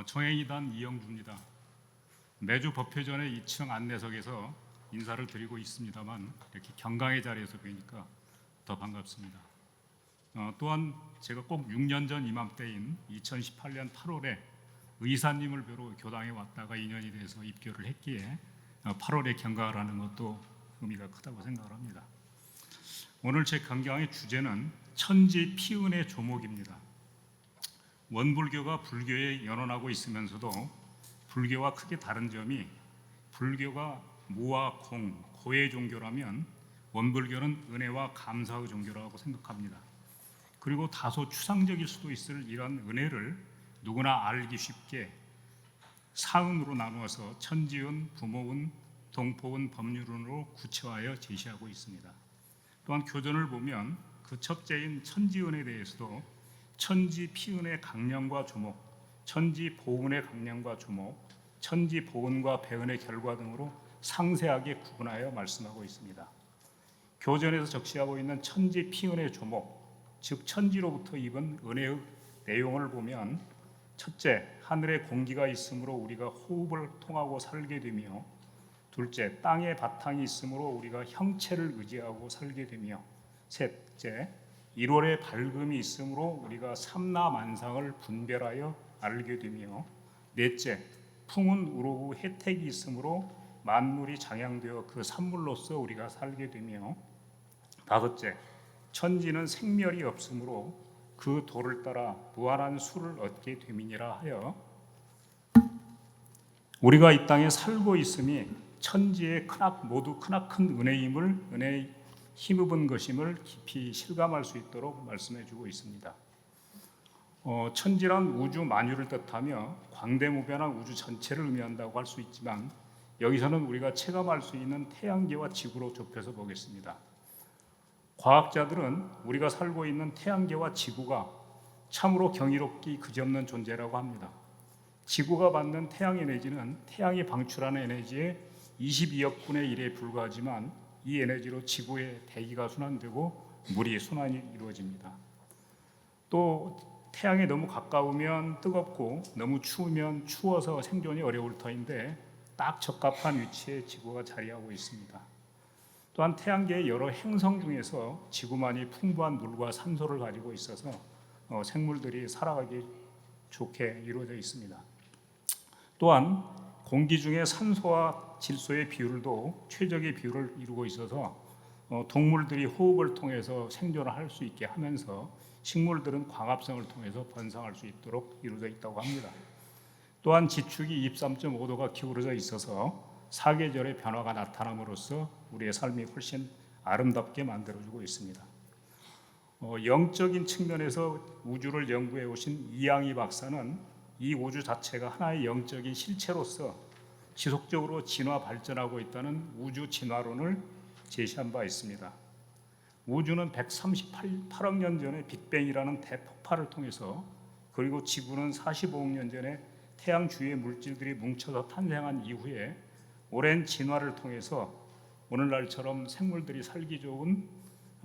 정행이단 이영주입니다. 매주 법회전에 2층 안내석에서 인사를 드리고 있습니다만 이렇게 경강의 자리에서 뵈니까 더 반갑습니다. 또한 제가 꼭 6년 전 이맘때인 2018년 8월에 의사님을 뵈러 교당에 왔다가 인연이 돼서 입교를 했기에 8월에 경강을 하는 것도 의미가 크다고 생각을 합니다. 오늘 제 경강의 주제는 천지 피은의 조목입니다. 원불교가 불교에 연원하고 있으면서도 불교와 크게 다른 점이, 불교가 무와 공, 고의 종교라면 원불교는 은혜와 감사의 종교라고 생각합니다. 그리고 다소 추상적일 수도 있을 이런 은혜를 누구나 알기 쉽게 사은으로 나누어서 천지은, 부모은, 동포은, 법률은으로 구체화하여 제시하고 있습니다. 또한 교전을 보면 그 첫째인 천지은에 대해서도 천지피은의 강령과 조목, 천지보은의 강령과 조목, 천지보은과 배은의 결과 등으로 상세하게 구분하여 말씀하고 있습니다. 교전에서 적시하고 있는 천지피은의 조목, 즉 천지로부터 입은 은혜의 내용을 보면, 첫째, 하늘에 공기가 있으므로 우리가 호흡을 통하고 살게 되며, 둘째, 땅에 바탕이 있으므로 우리가 형체를 의지하고 살게 되며, 셋째, 1월에 밝음이 있으므로 우리가 삼라만상을 분별하여 알게 되며, 넷째, 풍은 우로우 혜택이 있으므로 만물이 장양되어 그 산물로서 우리가 살게 되며, 다섯째, 천지는 생멸이 없으므로 그 도를 따라 무한한 수를 얻게 됨이니라 하여 우리가 이 땅에 살고 있음이 천지의 모두 크나큰 은혜임을, 은혜의 힘입은 것임을 깊이 실감할 수 있도록 말씀해 주고 있습니다. 천지란 우주 만유를 뜻하며 광대무변한 우주 전체를 의미한다고 할 수 있지만, 여기서는 우리가 체감할 수 있는 태양계와 지구로 좁혀서 보겠습니다. 과학자들은 우리가 살고 있는 태양계와 지구가 참으로 경이롭기 그지없는 존재라고 합니다. 지구가 받는 태양 에너지는 태양이 방출하는 에너지의 22억 분의 1에 불과하지만, 이 에너지로 지구의 대기가 순환되고 물이 순환이 이루어집니다. 또 태양에 너무 가까우면 뜨겁고 너무 추우면 추워서 생존이 어려울 터인데 딱 적합한 위치에 지구가 자리하고 있습니다. 또한 태양계의 여러 행성 중에서 지구만이 풍부한 물과 산소를 가지고 있어서 생물들이 살아가기 좋게 이루어져 있습니다. 또한 공기 중에 산소와 질소의 비율도 최적의 비율을 이루고 있어서 동물들이 호흡을 통해서 생존을 할 수 있게 하면서 식물들은 광합성을 통해서 번성할 수 있도록 이루어져 있다고 합니다. 또한 지축이 23.5도가 기울어져 있어서 사계절의 변화가 나타남으로써 우리의 삶이 훨씬 아름답게 만들어주고 있습니다. 영적인 측면에서 우주를 연구해 오신 이양희 박사는 이 우주 자체가 하나의 영적인 실체로서 지속적으로 진화 발전하고 있다는 우주 진화론을 제시한 바 있습니다. 우주는 138억 년 전에 빅뱅이라는 대폭발을 통해서, 그리고 지구는 45억 년 전에 태양 주위의 물질들이 뭉쳐서 탄생한 이후에 오랜 진화를 통해서 오늘날처럼 생물들이 살기 좋은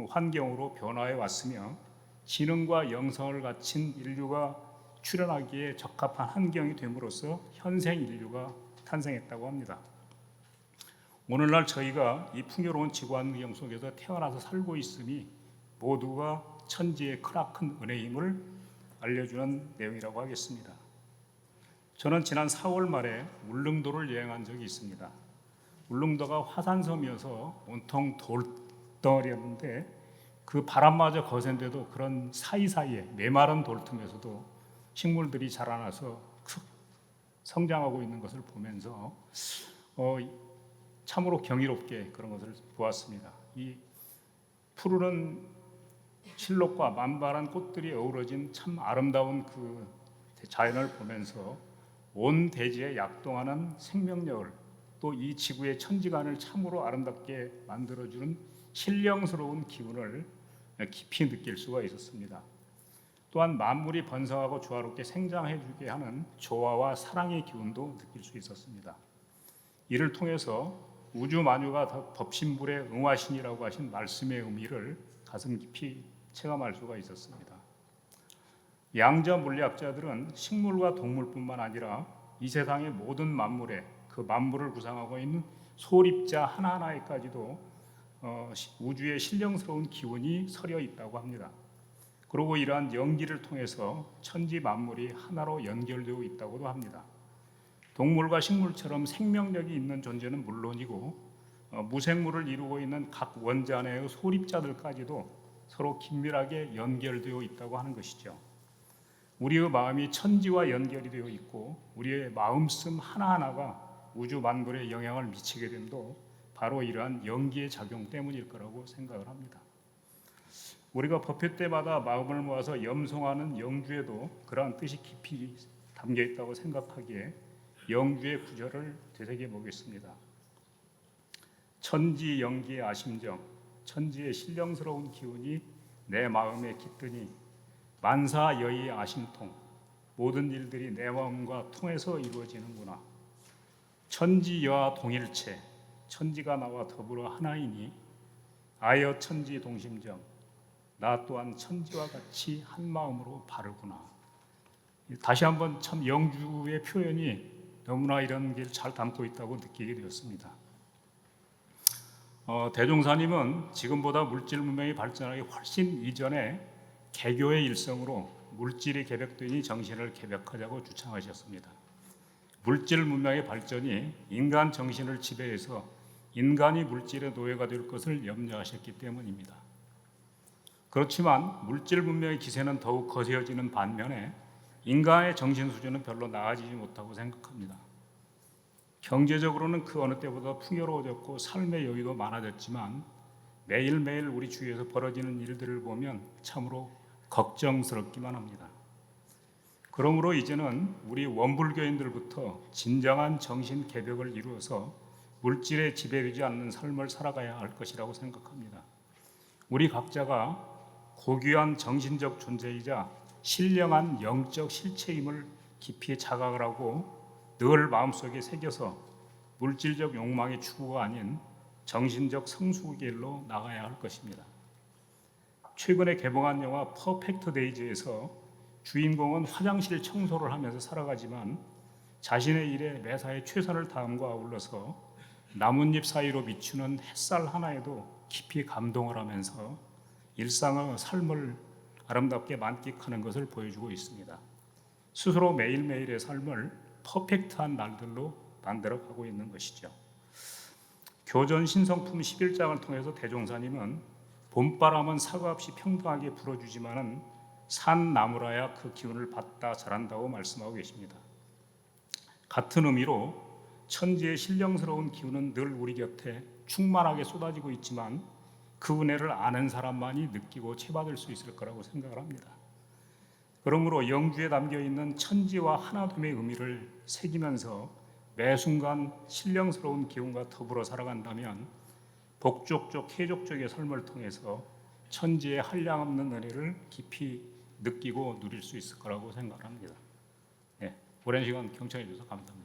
환경으로 변화해 왔으며, 지능과 영성을 갖춘 인류가 출현하기에 적합한 환경이 됨으로써 현생 인류가 탄생했다고 합니다. 오늘날 저희가 이 풍요로운 지구 환경 속에서 태어나서 살고 있음이 모두가 천지의 크나큰 은혜임을 알려주는 내용이라고 하겠습니다. 저는 지난 4월 말에 울릉도를 여행한 적이 있습니다. 울릉도가 화산섬이어서 온통 돌덩어리였는데 그 바람마저 거센데도 그런 사이사이에 메마른 돌틈에서도 식물들이 자라나서 성장하고 있는 것을 보면서 참으로 경이롭게 그런 것을 보았습니다. 이 푸르른 실록과 만발한 꽃들이 어우러진 참 아름다운 그 자연을 보면서 온 대지에 약동하는 생명력을, 또 이 지구의 천지간을 참으로 아름답게 만들어주는 신령스러운 기운을 깊이 느낄 수가 있었습니다. 또한 만물이 번성하고 조화롭게 생장해주게 하는 조화와 사랑의 기운도 느낄 수 있었습니다. 이를 통해서 우주 만유가 법신불의 응화신이라고 하신 말씀의 의미를 가슴 깊이 체감할 수가 있었습니다. 양자 물리학자들은 식물과 동물뿐만 아니라 이 세상의 모든 만물에 그 만물을 구성하고 있는 소립자 하나하나에까지도 우주의 신령스러운 기운이 서려 있다고 합니다. 그리고 이러한 연기를 통해서 천지 만물이 하나로 연결되어 있다고도 합니다. 동물과 식물처럼 생명력이 있는 존재는 물론이고 무생물을 이루고 있는 각 원자 내의 소립자들까지도 서로 긴밀하게 연결되어 있다고 하는 것이죠. 우리의 마음이 천지와 연결이 되어 있고 우리의 마음씀 하나하나가 우주 만물에 영향을 미치게 됨도 바로 이러한 연기의 작용 때문일 거라고 생각을 합니다. 우리가 법회 때마다 마음을 모아서 염송하는 영주에도 그러한 뜻이 깊이 담겨 있다고 생각하기에 영주의 구절을 되새겨 보겠습니다. 천지 영기의 아심정, 천지의 신령스러운 기운이 내 마음에 깃드니 만사 여의 아심통, 모든 일들이 내 마음과 통해서 이루어지는구나. 천지여와 동일체, 천지가 나와 더불어 하나이니 아여 천지 동심정, 나 또한 천지와 같이 한 마음으로 바르구나. 다시 한번 참 영주의 표현이 너무나 이런 게 잘 담고 있다고 느끼게 되었습니다. 대종사님은 지금보다 물질 문명이 발전하기 훨씬 이전에 개교의 일성으로 물질이 개벽되니 정신을 개벽하자고 주창하셨습니다. 물질 문명의 발전이 인간 정신을 지배해서 인간이 물질의 노예가 될 것을 염려하셨기 때문입니다. 그렇지만 물질 문명의 기세는 더욱 거세어지는 반면에 인간의 정신 수준은 별로 나아지지 못하고 생각합니다. 경제적으로는 그 어느 때보다 풍요로워졌고 삶의 여유도 많아졌지만 매일매일 우리 주위에서 벌어지는 일들을 보면 참으로 걱정스럽기만 합니다. 그러므로 이제는 우리 원불교인들부터 진정한 정신 개벽을 이루어서 물질에 지배되지 않는 삶을 살아가야 할 것이라고 생각합니다. 우리 각자가 고귀한 정신적 존재이자 신령한 영적 실체임을 깊이 자각을 하고 늘 마음속에 새겨서 물질적 욕망의 추구가 아닌 정신적 성숙의 길로 나가야 할 것입니다. 최근에 개봉한 영화 퍼펙트 데이즈에서 주인공은 화장실 청소를 하면서 살아가지만 자신의 일에 매사에 최선을 다함과 아울러서 나뭇잎 사이로 비추는 햇살 하나에도 깊이 감동을 하면서 일상의 삶을 아름답게 만끽하는 것을 보여주고 있습니다. 스스로 매일매일의 삶을 퍼펙트한 날들로 만들어가고 있는 것이죠. 교전 신성품 11장을 통해서 대종사님은 봄바람은 사과 없이 평등하게 불어주지만은 산 나무라야 그 기운을 받다 자란다고 말씀하고 계십니다. 같은 의미로 천지의 신령스러운 기운은 늘 우리 곁에 충만하게 쏟아지고 있지만 그 은혜를 아는 사람만이 느끼고 체받을 수 있을 거라고 생각을 합니다. 그러므로 영주에 담겨있는 천지와 하나됨의 의미를 새기면서 매 순간 신령스러운 기운과 더불어 살아간다면 복족적, 쾌족적의 삶을 통해서 천지의 한량없는 은혜를 깊이 느끼고 누릴 수 있을 거라고 생각합니다. 오랜 시간 경청해 주셔서 감사합니다.